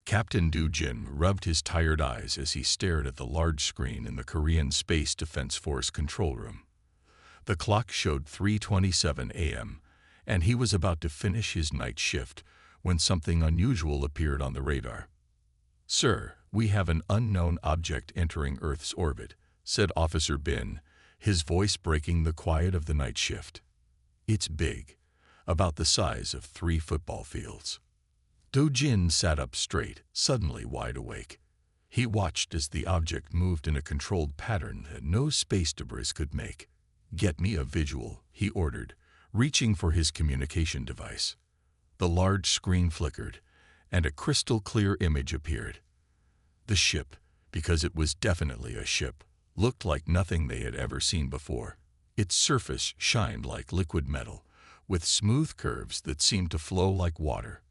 Captain Do-jin rubbed his tired eyes as he stared at the large screen in the Korean Space Defense Force control room. The clock showed 3:27 a.m., and he was about to finish his night shift when something unusual appeared on the radar. "Sir, we have an unknown object entering Earth's orbit," said Officer Bin, his voice breaking the quiet of the night shift. "It's big, about the size of 3 football fields." Do-jin sat up straight, suddenly wide awake. He watched as the object moved in a controlled pattern that no space debris could make. "Get me a visual," he ordered, reaching for his communication device. The large screen flickered, and a crystal-clear image appeared. The ship, because it was definitely a ship, looked like nothing they had ever seen before. Its surface shined like liquid metal, with smooth curves that seemed to flow like water.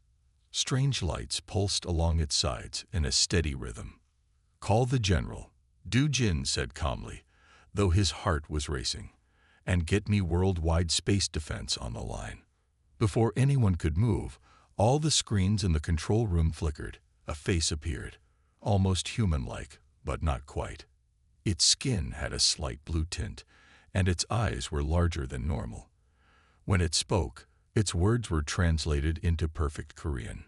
Strange lights pulsed along its sides in a steady rhythm. "Call the general," Do-jin said calmly, though his heart was racing, "and get me worldwide space defense on the line." Before anyone could move, all the screens in the control room flickered. A face appeared, almost human-like, but not quite. Its skin had a slight blue tint, and its eyes were larger than normal. When it spoke, its words were translated into perfect Korean.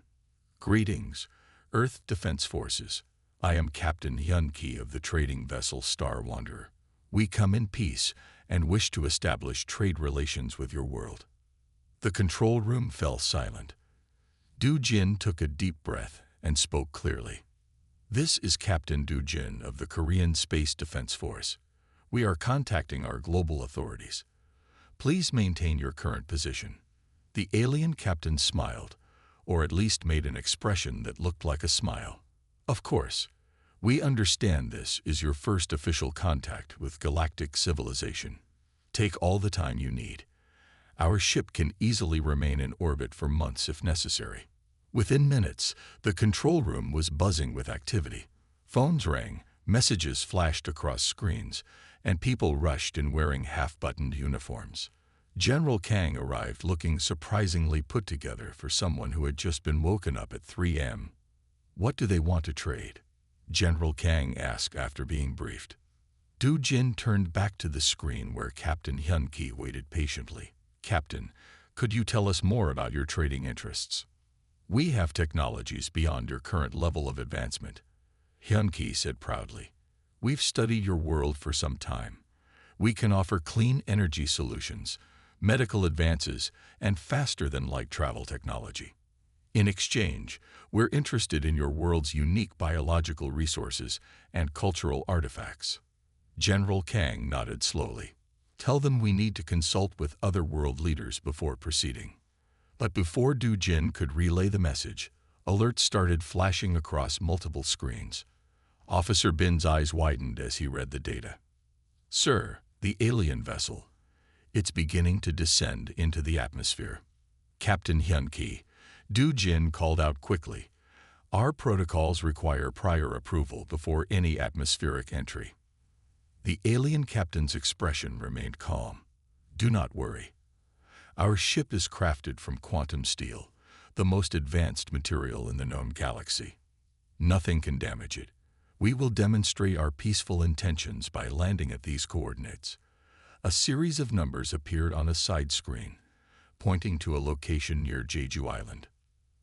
"Greetings, Earth Defense Forces. I am Captain Hyun-ki of the trading vessel Star Wanderer. We come in peace and wish to establish trade relations with your world." The control room fell silent. Do-jin took a deep breath and spoke clearly. "This is Captain Do-jin of the Korean Space Defense Force. We are contacting our global authorities. Please maintain your current position." The alien captain smiled, or at least made an expression that looked like a smile. "Of course, we understand this is your first official contact with galactic civilization. Take all the time you need. Our ship can easily remain in orbit for months if necessary." Within minutes, the control room was buzzing with activity. Phones rang, messages flashed across screens, and people rushed in wearing half-buttoned uniforms. General Kang arrived looking surprisingly put together for someone who had just been woken up at 3 a.m. "What do they want to trade?" General Kang asked after being briefed. Do-jin turned back to the screen where Captain Hyun-ki waited patiently. "Captain, could you tell us more about your trading interests?" "We have technologies beyond your current level of advancement," Hyun-ki said proudly. "We've studied your world for some time. We can offer clean energy solutions, medical advances, and faster-than-light travel technology. In exchange, we're interested in your world's unique biological resources and cultural artifacts." General Kang nodded slowly. "Tell them we need to consult with other world leaders before proceeding." But before Do-jin could relay the message, alerts started flashing across multiple screens. Officer Bin's eyes widened as he read the data. "Sir, the alien vessel. It's beginning to descend into the atmosphere." "Captain Hyun-ki," Do-jin called out quickly, "our protocols require prior approval before any atmospheric entry." The alien captain's expression remained calm. "Do not worry. Our ship is crafted from quantum steel, the most advanced material in the known galaxy. Nothing can damage it. We will demonstrate our peaceful intentions by landing at these coordinates." A series of numbers appeared on a side screen, pointing to a location near Jeju Island.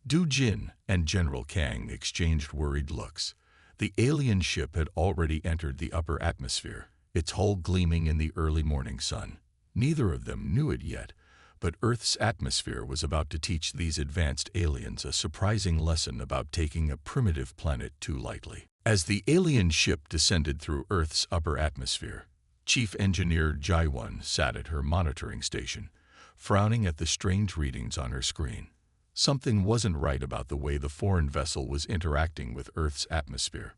Do-jin and General Kang exchanged worried looks. The alien ship had already entered the upper atmosphere, its hull gleaming in the early morning sun. Neither of them knew it yet, but Earth's atmosphere was about to teach these advanced aliens a surprising lesson about taking a primitive planet too lightly. As the alien ship descended through Earth's upper atmosphere, Chief Engineer Jae-won sat at her monitoring station, frowning at the strange readings on her screen. Something wasn't right about the way the foreign vessel was interacting with Earth's atmosphere.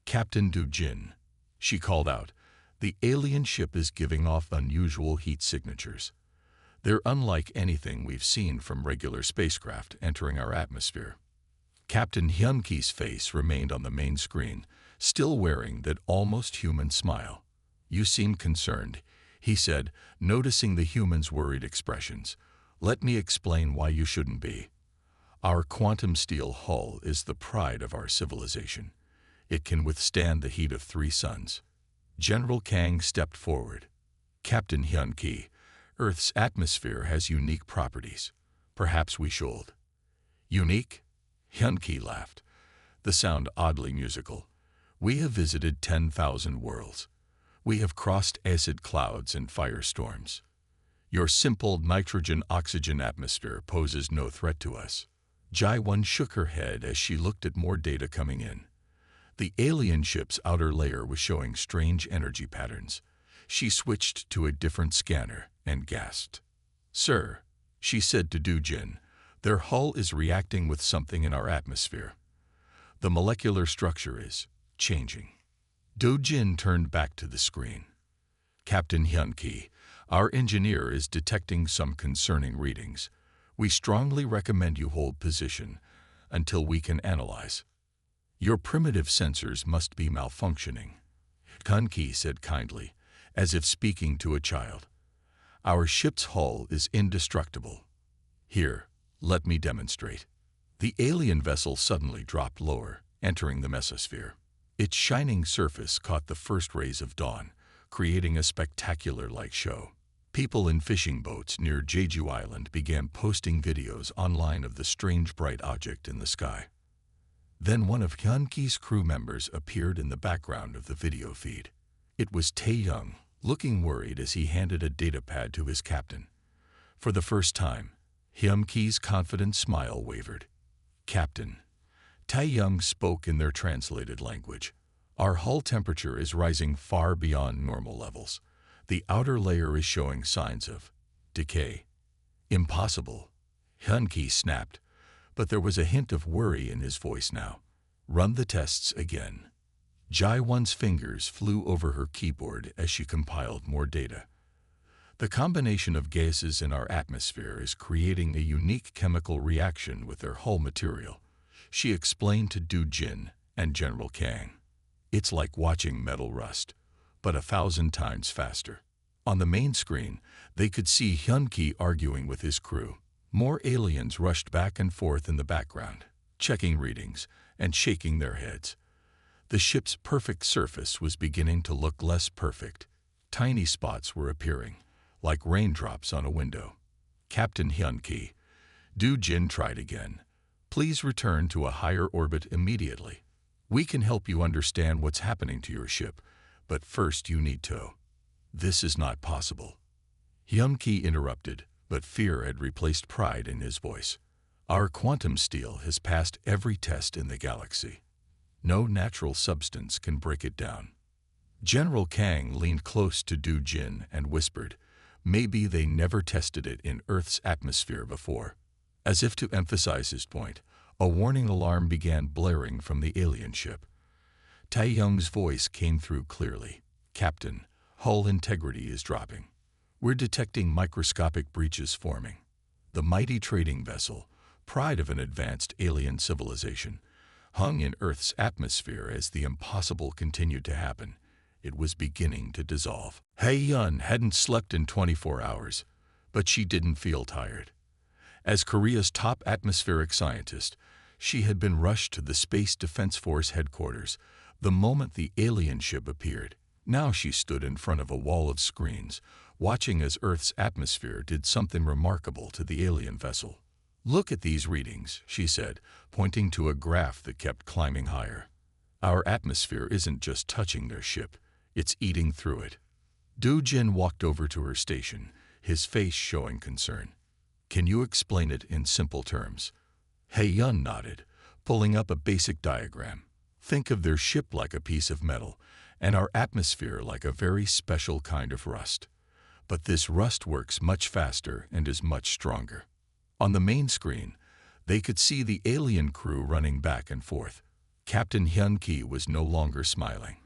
"Captain Do-jin," she called out, "the alien ship is giving off unusual heat signatures. They're unlike anything we've seen from regular spacecraft entering our atmosphere." Captain Hyun-ki's face remained on the main screen, still wearing that almost human smile. "You seem concerned," he said, noticing the human's worried expressions. "Let me explain why you shouldn't be. Our quantum steel hull is the pride of our civilization. It can withstand the heat of 3 suns. General Kang stepped forward. Captain Hyun-ki, Earth's atmosphere has unique properties. Perhaps we should. Unique? Hyun-ki laughed, the sound oddly musical. We have visited 10,000 worlds. We have crossed acid clouds and firestorms. Your simple nitrogen-oxygen atmosphere poses no threat to us. Jae-won shook her head as she looked at more data coming in. The alien ship's outer layer was showing strange energy patterns. She switched to a different scanner and gasped. "Sir," she said to Do-jin, "their hull is reacting with something in our atmosphere. The molecular structure is changing." Do-jin turned back to the screen. "Captain Hyun-ki, our engineer is detecting some concerning readings. We strongly recommend you hold position until we can analyze. Your primitive sensors must be malfunctioning," Hyun-ki said kindly, as if speaking to a child. "Our ship's hull is indestructible. Here, let me demonstrate." The alien vessel suddenly dropped lower, entering the mesosphere. Its shining surface caught the first rays of dawn, creating a spectacular light show. People in fishing boats near Jeju Island began posting videos online of the strange bright object in the sky. Then one of Hyun-ki's crew members appeared in the background of the video feed. It was Tae-young, looking worried as he handed a datapad to his captain. For the first time, Hyun-ki's confident smile wavered. "Captain," Tae-young spoke in their translated language, "our hull temperature is rising far beyond normal levels. The outer layer is showing signs of decay." "Impossible," Hyun-ki snapped, but there was a hint of worry in his voice now. "Run the tests again." Jae-won's fingers flew over her keyboard as she compiled more data. "The combination of gases in our atmosphere is creating a unique chemical reaction with their hull material," she explained to Do-jin and General Kang. "It's like watching metal rust, but 1,000 times faster." On the main screen, they could see Hyun-ki arguing with his crew. More aliens rushed back and forth in the background, checking readings and shaking their heads. The ship's perfect surface was beginning to look less perfect. Tiny spots were appearing, like raindrops on a window. "Captain Hyun-ki," Do-jin tried again. "Please return to a higher orbit immediately. We can help you understand what's happening to your ship, but first you need to." "This is not possible," Hyun-ki interrupted, but fear had replaced pride in his voice. "Our quantum steel has passed every test in the galaxy. No natural substance can break it down." General Kang leaned close to Do-jin and whispered, "Maybe they never tested it in Earth's atmosphere before." As if to emphasize his point, a warning alarm began blaring from the alien ship. Tae-young's voice came through clearly. "Captain, hull integrity is dropping. We're detecting microscopic breaches forming." The mighty trading vessel, pride of an advanced alien civilization, hung in Earth's atmosphere as the impossible continued to happen. It was beginning to dissolve. Hae-yun hadn't slept in 24 hours, but she didn't feel tired. As Korea's top atmospheric scientist, she had been rushed to the Space Defense Force headquarters the moment the alien ship appeared. Now she stood in front of a wall of screens, watching as Earth's atmosphere did something remarkable to the alien vessel. "Look at these readings," she said, pointing to a graph that kept climbing higher. "Our atmosphere isn't just touching their ship, it's eating through it." Do-jin walked over to her station, his face showing concern. "Can you explain it in simple terms?" Hae-yun nodded, pulling up a basic diagram. "Think of their ship like a piece of metal, and our atmosphere like a very special kind of rust. But this rust works much faster and is much stronger." On the main screen, they could see the alien crew running back and forth. Captain Hyun-ki was no longer smiling.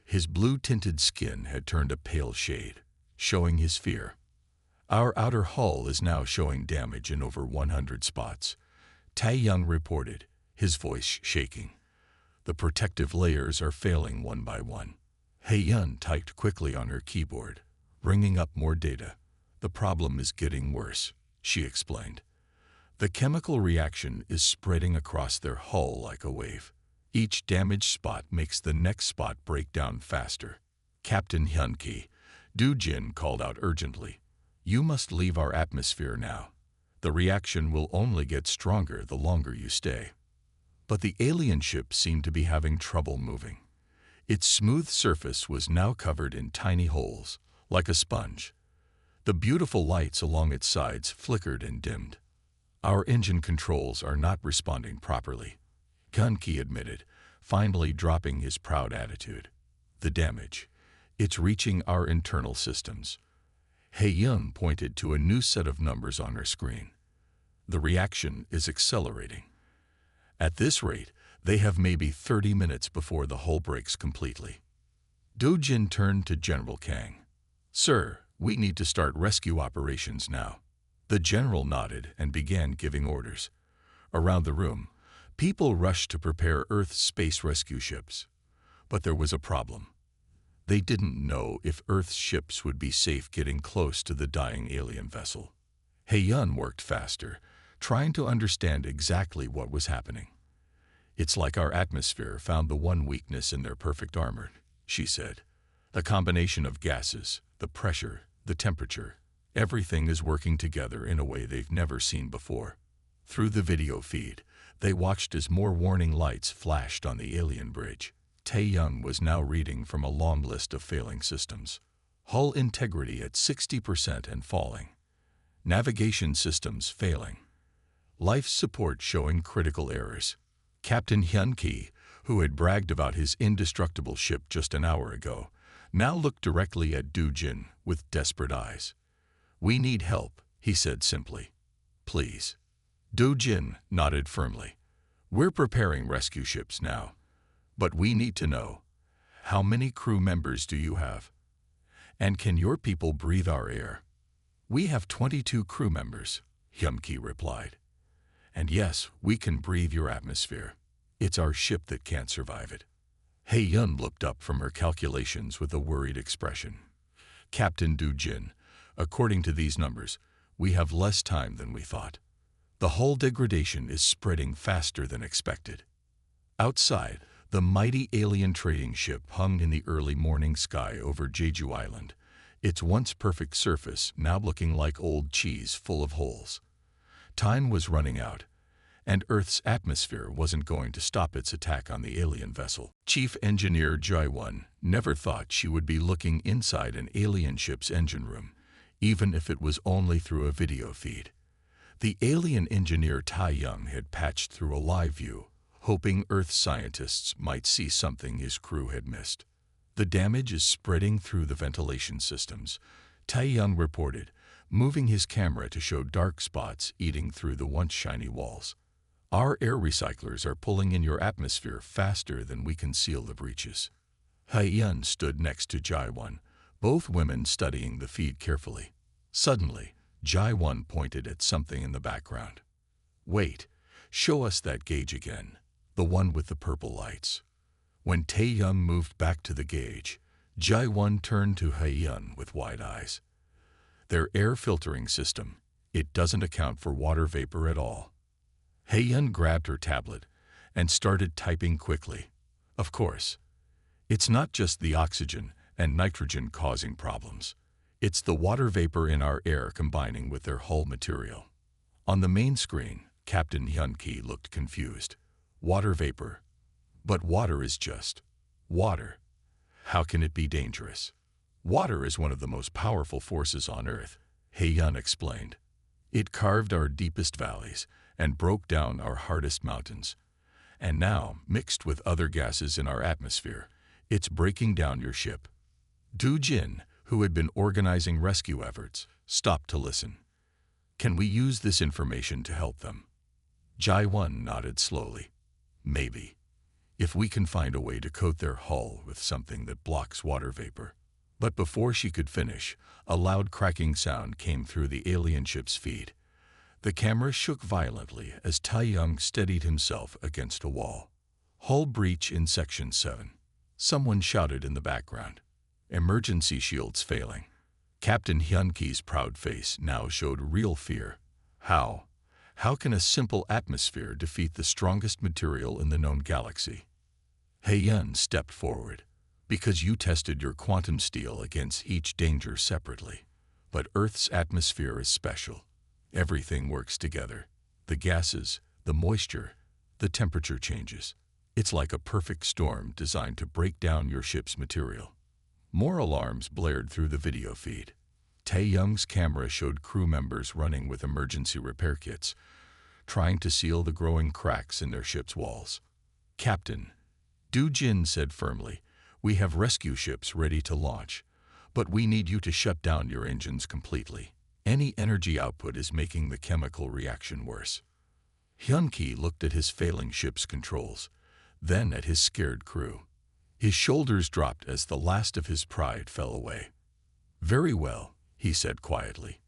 His blue-tinted skin had turned a pale shade, showing his fear. "Our outer hull is now showing damage in over 100 spots," Tae-young reported, his voice shaking. "The protective layers are failing one by one." Hae-yun typed quickly on her keyboard, bringing up more data. "The problem is getting worse," she explained. The chemical reaction is spreading across their hull like a wave. Each damaged spot makes the next spot break down faster. Captain Hyun-ki, Do-jin called out urgently. You must leave our atmosphere now. The reaction will only get stronger the longer you stay. But the alien ship seemed to be having trouble moving. Its smooth surface was now covered in tiny holes, like a sponge. The beautiful lights along its sides flickered and dimmed. Our engine controls are not responding properly, Hyun-ki admitted, finally dropping his proud attitude. The damage. It's reaching our internal systems. Hae-yeon pointed to a new set of numbers on her screen. The reaction is accelerating. At this rate, they have maybe 30 minutes before the hull breaks completely. Do-jin turned to General Kang. Sir, we need to start rescue operations now. The general nodded and began giving orders. Around the room, people rushed to prepare Earth's space rescue ships. But there was a problem. They didn't know if Earth's ships would be safe getting close to the dying alien vessel. Hae-yeon worked faster, trying to understand exactly what was happening. It's like our atmosphere found the one weakness in their perfect armor, she said. The combination of gases, the pressure, the temperature, everything is working together in a way they've never seen before. Through the video feed, they watched as more warning lights flashed on the alien bridge. Tae-young was now reading from a long list of failing systems. Hull integrity at 60% and falling. Navigation systems failing. Life support showing critical errors. Captain Hyun-ki, who had bragged about his indestructible ship just an hour ago, now looked directly at Do-jin with desperate eyes. We need help, he said simply. Please. Do-jin nodded firmly. We're preparing rescue ships now. But we need to know, how many crew members do you have? And can your people breathe our air? We have 22 crew members, Hyun-ki replied. And yes, we can breathe your atmosphere. It's our ship that can't survive it. Hae-yeon looked up from her calculations with a worried expression. Captain Do-jin, according to these numbers, we have less time than we thought. The hull degradation is spreading faster than expected. Outside, the mighty alien trading ship hung in the early morning sky over Jeju Island, its once perfect surface now looking like old cheese full of holes. Time was running out, and Earth's atmosphere wasn't going to stop its attack on the alien vessel. Chief Engineer Jae-won never thought she would be looking inside an alien ship's engine room, even if it was only through a video feed. The alien engineer Tae-young had patched through a live view, hoping Earth scientists might see something his crew had missed. The damage is spreading through the ventilation systems, Tae-young reported, moving his camera to show dark spots eating through the once shiny walls. Our air recyclers are pulling in your atmosphere faster than we can seal the breaches. Hae-yeon stood next to Jae-won, both women studying the feed carefully. Suddenly, Jae-won pointed at something in the background. Wait, show us that gauge again. The one with the purple lights. When Tae-young moved back to the gauge, Jae-won turned to Hae-yeon with wide eyes. Their air filtering system, it doesn't account for water vapor at all. Hae-yeon grabbed her tablet and started typing quickly. Of course, it's not just the oxygen and nitrogen causing problems. It's the water vapor in our air combining with their hull material. On the main screen, Captain Hyun-ki looked confused. Water vapor. But water is just water. How can it be dangerous? Water is one of the most powerful forces on Earth, Hae-yeon explained. It carved our deepest valleys and broke down our hardest mountains. And now, mixed with other gases in our atmosphere, it's breaking down your ship. Do-jin, who had been organizing rescue efforts, stopped to listen. Can we use this information to help them? Jae-won nodded slowly. Maybe. If we can find a way to coat their hull with something that blocks water vapor. But before she could finish, a loud cracking sound came through the alien ship's feed. The camera shook violently as Tae-young steadied himself against a wall. Hull breach in Section 7. Someone shouted in the background. Emergency shields failing. Captain Hyun-ki's proud face now showed real fear. How? How can a simple atmosphere defeat the strongest material in the known galaxy? He-Yun stepped forward. Because you tested your quantum steel against each danger separately. But Earth's atmosphere is special. Everything works together. The gases, the moisture, the temperature changes. It's like a perfect storm designed to break down your ship's material. More alarms blared through the video feed. Tae-Young's camera showed crew members running with emergency repair kits, trying to seal the growing cracks in their ship's walls. Captain, Do-Jin said firmly, "We have rescue ships ready to launch, but we need you to shut down your engines completely. Any energy output is making the chemical reaction worse." Hyun-Ki looked at his failing ship's controls, then at his scared crew. His shoulders dropped as the last of his pride fell away. "Very well," he said quietly.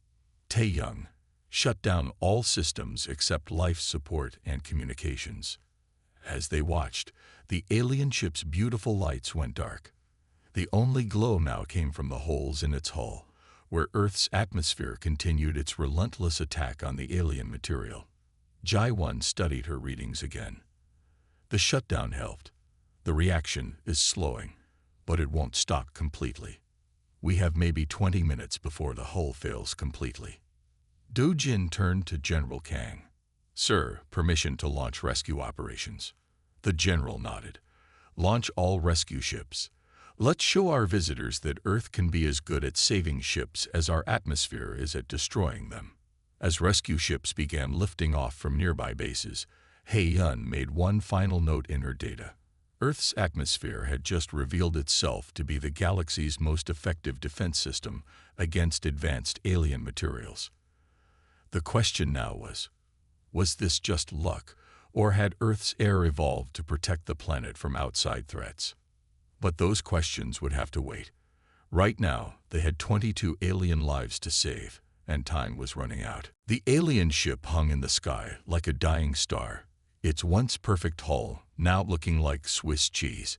"Tae-Young, shut down all systems except life support and communications." As they watched, the alien ship's beautiful lights went dark. The only glow now came from the holes in its hull, where Earth's atmosphere continued its relentless attack on the alien material. Jae-Won studied her readings again. The shutdown helped. The reaction is slowing, but it won't stop completely. We have maybe 20 minutes before the hull fails completely. Do-Jin turned to General Kang. "Sir, permission to launch rescue operations." The general nodded. "Launch all rescue ships. Let's show our visitors that Earth can be as good at saving ships as our atmosphere is at destroying them." As rescue ships began lifting off from nearby bases, He-Yun made one final note in her data. Earth's atmosphere had just revealed itself to be the galaxy's most effective defense system against advanced alien materials. The question now was this just luck, or had Earth's air evolved to protect the planet from outside threats? But those questions would have to wait. Right now, they had 22 alien lives to save, and time was running out. The alien ship hung in the sky like a dying star, its once perfect hull now looking like Swiss cheese.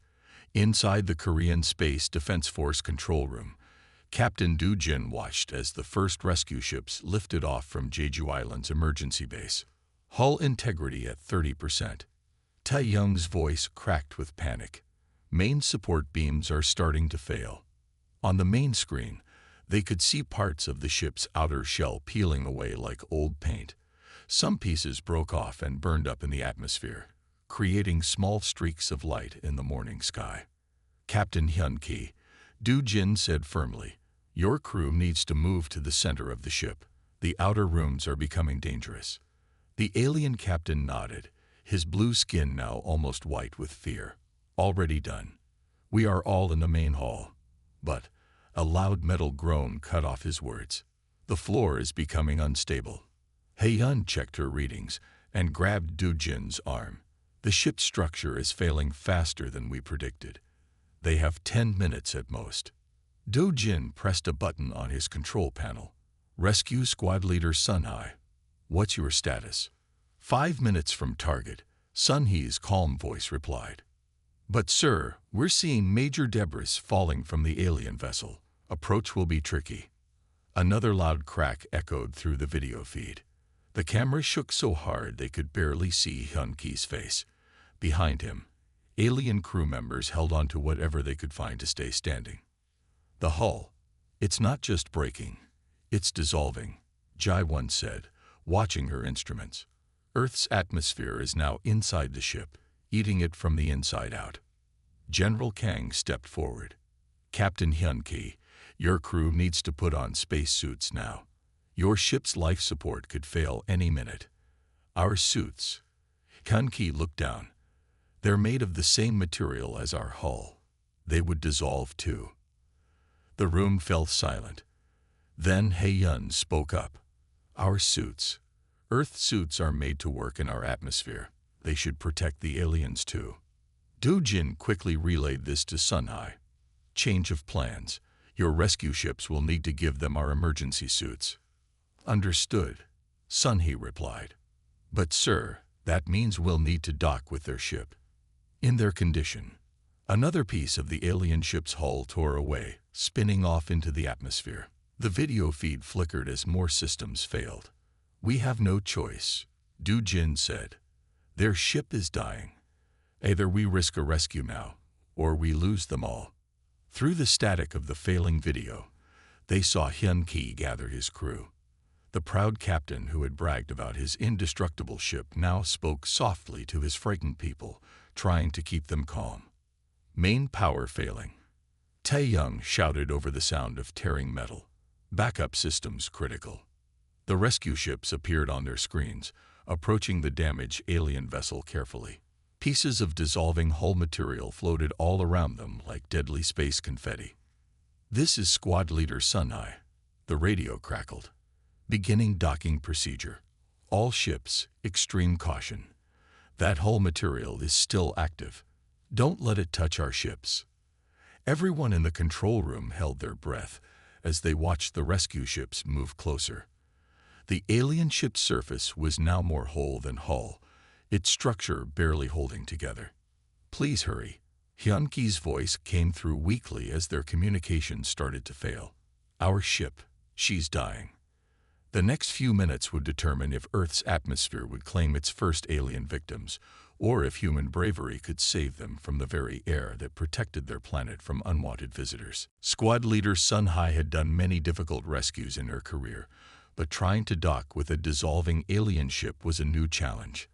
Inside the Korean Space Defense Force control room, Captain Do-Jin watched as the first rescue ships lifted off from Jeju Island's emergency base. Hull integrity at 30%. Tae-Young's voice cracked with panic. Main support beams are starting to fail. On the main screen, they could see parts of the ship's outer shell peeling away like old paint. Some pieces broke off and burned up in the atmosphere, creating small streaks of light in the morning sky. Captain Hyun-Ki, Do-Jin said firmly, "Your crew needs to move to the center of the ship. The outer rooms are becoming dangerous." The alien captain nodded, his blue skin now almost white with fear. "Already done. We are all in the main hall." But a loud metal groan cut off his words. "The floor is becoming unstable." He-Yun checked her readings and grabbed Do-Jin's arm. "The ship's structure is failing faster than we predicted. They have 10 minutes at most." Do-Jin pressed a button on his control panel. "Rescue Squad Leader Sun-Hee. What's your status?" 5 minutes from target, Sun-Hee's calm voice replied. "But sir, we're seeing major debris falling from the alien vessel. Approach will be tricky." Another loud crack echoed through the video feed. The camera shook so hard they could barely see Hyun-Ki's face. Behind him, alien crew members held on to whatever they could find to stay standing. "The hull, it's not just breaking, it's dissolving," Jae-Won said, watching her instruments. "Earth's atmosphere is now inside the ship, eating it from the inside out." General Kang stepped forward. "Captain Hyun-Ki, your crew needs to put on spacesuits now. Your ship's life support could fail any minute." "Our suits?" Hyun-Ki looked down. "They're made of the same material as our hull. They would dissolve too." The room fell silent. Then He-Yun spoke up. "Our suits. Earth suits are made to work in our atmosphere. They should protect the aliens too." Do-Jin quickly relayed this to Sun-Hee. "Change of plans. Your rescue ships will need to give them our emergency suits." "Understood," Sun-Hee replied. "But sir, that means we'll need to dock with their ship." In their condition, another piece of the alien ship's hull tore away, spinning off into the atmosphere. The video feed flickered as more systems failed. "We have no choice," Du Jin said. Their ship is dying. Either we risk a rescue now, or we lose them all. Through the static of the failing video, they saw Hyun Ki gather his crew. The proud captain who had bragged about his indestructible ship now spoke softly to his frightened people, trying to keep them calm. Main power failing. Tae-young shouted over the sound of tearing metal. Backup systems critical. The rescue ships appeared on their screens, approaching the damaged alien vessel carefully. Pieces of dissolving hull material floated all around them like deadly space confetti. This is Squad Leader Sunhai. The radio crackled. Beginning docking procedure. All ships, extreme caution. That hull material is still active. Don't let it touch our ships. Everyone in the control room held their breath as they watched the rescue ships move closer. The alien ship's surface was now more hull than hull, its structure barely holding together. Please hurry. Hyun Ki's voice came through weakly as their communication started to fail. Our ship, she's dying. The next few minutes would determine if Earth's atmosphere would claim its first alien victims, or if human bravery could save them from the very air that protected their planet from unwanted visitors. Squad Leader Sunhai had done many difficult rescues in her career, but trying to dock with a dissolving alien ship was a new challenge.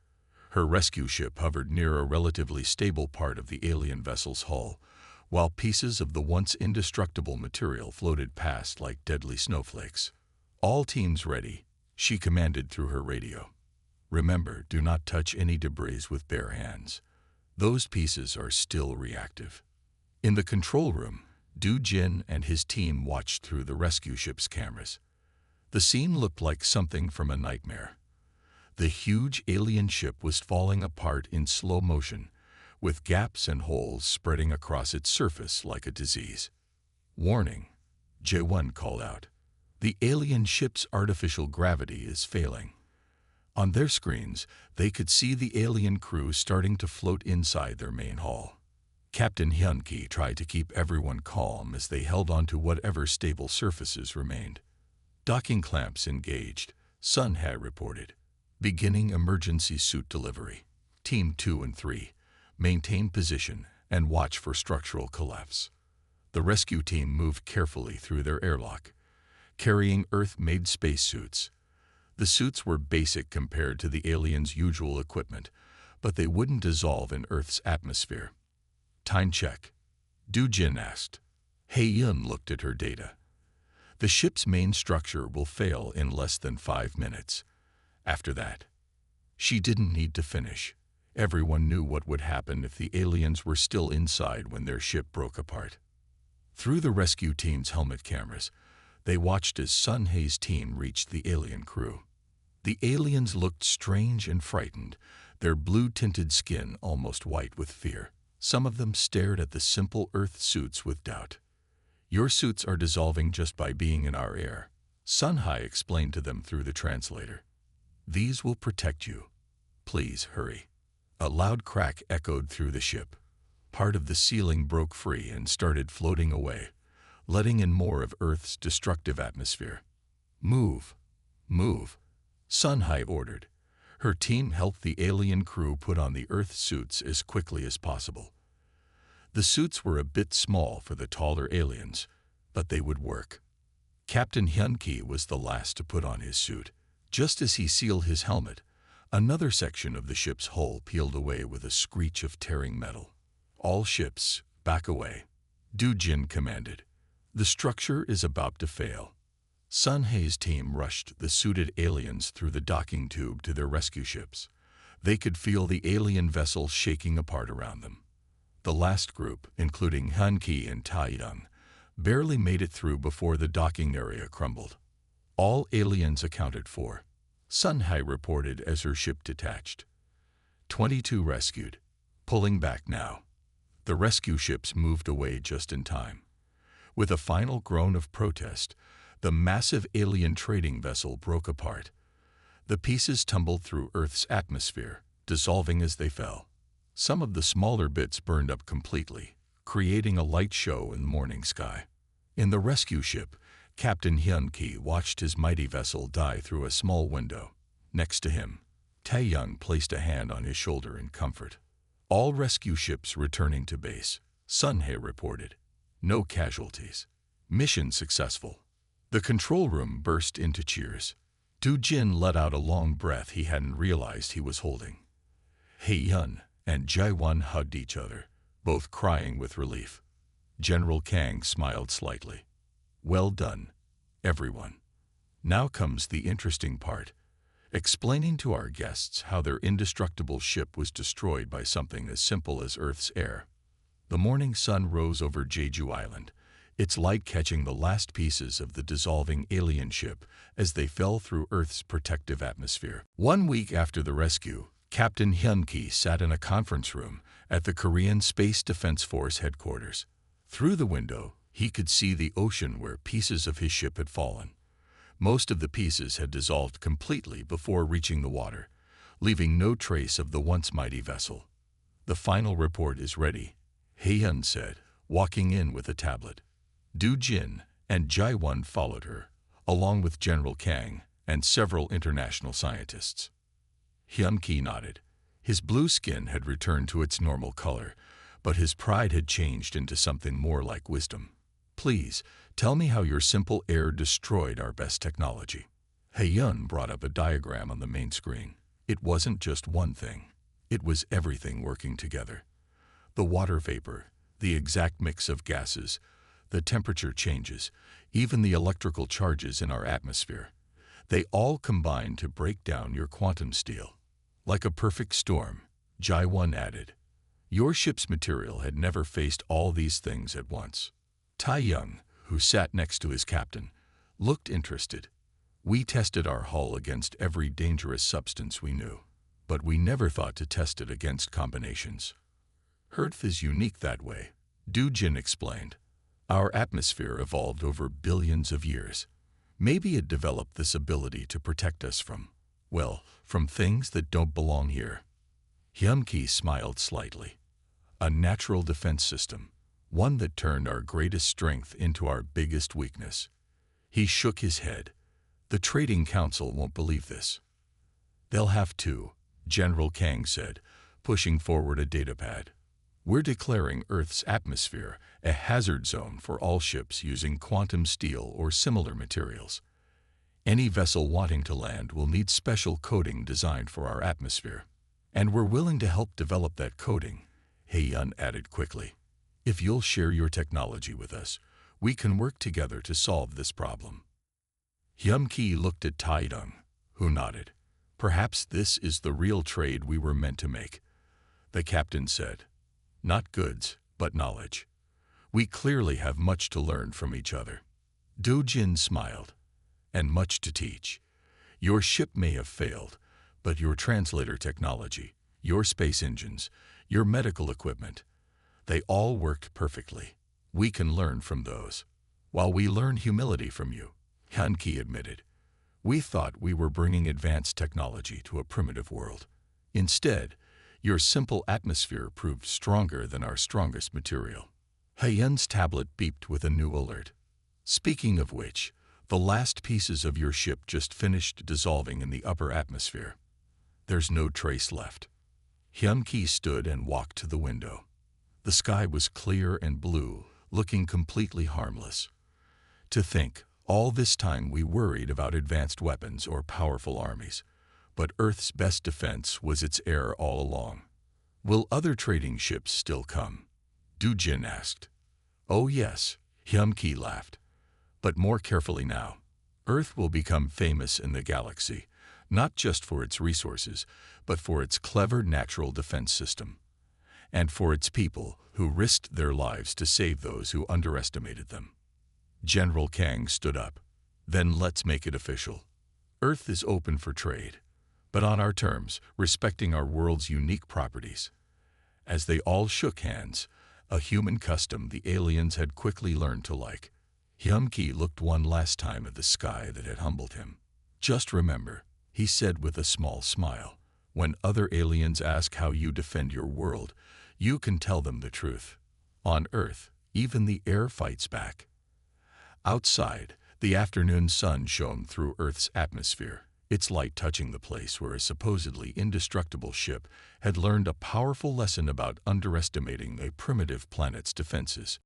Her rescue ship hovered near a relatively stable part of the alien vessel's hull, while pieces of the once indestructible material floated past like deadly snowflakes. All teams ready, she commanded through her radio. Remember, do not touch any debris with bare hands. Those pieces are still reactive. In the control room, Du Jin and his team watched through the rescue ship's cameras. The scene looked like something from a nightmare. The huge alien ship was falling apart in slow motion, with gaps and holes spreading across its surface like a disease. Warning, Jae-won called out. The alien ship's artificial gravity is failing. On their screens, they could see the alien crew starting to float inside their main hull. Captain Hyun Ki tried to keep everyone calm as they held onto whatever stable surfaces remained. Docking clamps engaged, Sunhai reported. Beginning emergency suit delivery. Team 2 and 3, maintain position and watch for structural collapse. The rescue team moved carefully through their airlock, carrying Earth-made spacesuits. The suits were basic compared to the aliens' usual equipment, but they wouldn't dissolve in Earth's atmosphere. Time check. Du Jin asked. Hae-yun looked at her data. The ship's main structure will fail in less than 5 minutes. After that, she didn't need to finish. Everyone knew what would happen if the aliens were still inside when their ship broke apart. Through the rescue team's helmet cameras, they watched as Sunhai's team reached the alien crew. The aliens looked strange and frightened, their blue-tinted skin almost white with fear. Some of them stared at the simple Earth suits with doubt. Your suits are dissolving just by being in our air, Sunhai explained to them through the translator. These will protect you. Please hurry. A loud crack echoed through the ship. Part of the ceiling broke free and started floating away, letting in more of Earth's destructive atmosphere. Move. Move. Sunhai ordered. Her team helped the alien crew put on the Earth suits as quickly as possible. The suits were a bit small for the taller aliens, but they would work. Captain Hyun Ki was the last to put on his suit. Just as he sealed his helmet, another section of the ship's hull peeled away with a screech of tearing metal. All ships, back away, Du Jin commanded. The structure is about to fail. Sunhai's team rushed the suited aliens through the docking tube to their rescue ships. They could feel the alien vessel shaking apart around them. The last group, including Hyun Ki and Tae-young, barely made it through before the docking area crumbled. All aliens accounted for, Sunhai reported as her ship detached. 22 rescued. Pulling back now. The rescue ships moved away just in time. With a final groan of protest, the massive alien trading vessel broke apart. The pieces tumbled through Earth's atmosphere, dissolving as they fell. Some of the smaller bits burned up completely, creating a light show in the morning sky. In the rescue ship, Captain Hyun Ki watched his mighty vessel die through a small window. Next to him, Taeyang placed a hand on his shoulder in comfort. All rescue ships returning to base, Sunhae reported. No casualties. Mission successful. The control room burst into cheers. Du Jin let out a long breath he hadn't realized he was holding. Hei-yun and Jai-won hugged each other, both crying with relief. General Kang smiled slightly. Well done, everyone. Now comes the interesting part, explaining to our guests how their indestructible ship was destroyed by something as simple as Earth's air. The morning sun rose over Jeju Island, its light catching the last pieces of the dissolving alien ship as they fell through Earth's protective atmosphere. 1 week after the rescue, Captain Hyun-ki sat in a conference room at the Korean Space Defense Force headquarters. Through the window, he could see the ocean where pieces of his ship had fallen. Most of the pieces had dissolved completely before reaching the water, leaving no trace of the once mighty vessel. The final report is ready, Hei-yun said, walking in with a tablet. Du Jin and Jai-won followed her, along with General Kang and several international scientists. Hyun-ki nodded. His blue skin had returned to its normal color, but his pride had changed into something more like wisdom. Please, tell me how your simple air destroyed our best technology. Hei-yun brought up a diagram on the main screen. It wasn't just one thing. It was everything working together. The water vapor, the exact mix of gases, the temperature changes, even the electrical charges in our atmosphere. They all combined to break down your quantum steel. Like a perfect storm, Jai-won added. Your ship's material had never faced all these things at once. Taeyang, who sat next to his captain, looked interested. We tested our hull against every dangerous substance we knew, but we never thought to test it against combinations. Earth is unique that way, Du Jin explained. Our atmosphere evolved over billions of years. Maybe it developed this ability to protect us from things that don't belong here. Hyun-ki smiled slightly. A natural defense system, one that turned our greatest strength into our biggest weakness. He shook his head. The Trading Council won't believe this. They'll have to, General Kang said, pushing forward a datapad. We're declaring Earth's atmosphere a hazard zone for all ships using quantum steel or similar materials. Any vessel wanting to land will need special coating designed for our atmosphere. And we're willing to help develop that coating, Hei-yun added quickly. If you'll share your technology with us, we can work together to solve this problem. Hyun-ki looked at Taeyang, who nodded. Perhaps this is the real trade we were meant to make. The captain said. Not goods, but knowledge. We clearly have much to learn from each other. Du Jin smiled. And much to teach. Your ship may have failed, but your translator technology, your space engines, your medical equipment, they all worked perfectly. We can learn from those. While we learn humility from you, Hyun-ki admitted. We thought we were bringing advanced technology to a primitive world. Instead, your simple atmosphere proved stronger than our strongest material. Hei-yun's tablet beeped with a new alert. Speaking of which, the last pieces of your ship just finished dissolving in the upper atmosphere. There's no trace left. Hyun-ki stood and walked to the window. The sky was clear and blue, looking completely harmless. To think, all this time we worried about advanced weapons or powerful armies, but Earth's best defense was its air all along. Will other trading ships still come? Du Jin asked. Oh yes, Hyun-ki laughed. But more carefully now. Earth will become famous in the galaxy, not just for its resources, but for its clever natural defense system, and for its people who risked their lives to save those who underestimated them. General Kang stood up. Then let's make it official. Earth is open for trade, but on our terms, respecting our world's unique properties. As they all shook hands, a human custom the aliens had quickly learned to like. Hyun-ki looked one last time at the sky that had humbled him. Just remember, he said with a small smile, when other aliens ask how you defend your world, you can tell them the truth. On Earth, even the air fights back. Outside, the afternoon sun shone through Earth's atmosphere, its light touching the place where a supposedly indestructible ship had learned a powerful lesson about underestimating a primitive planet's defenses.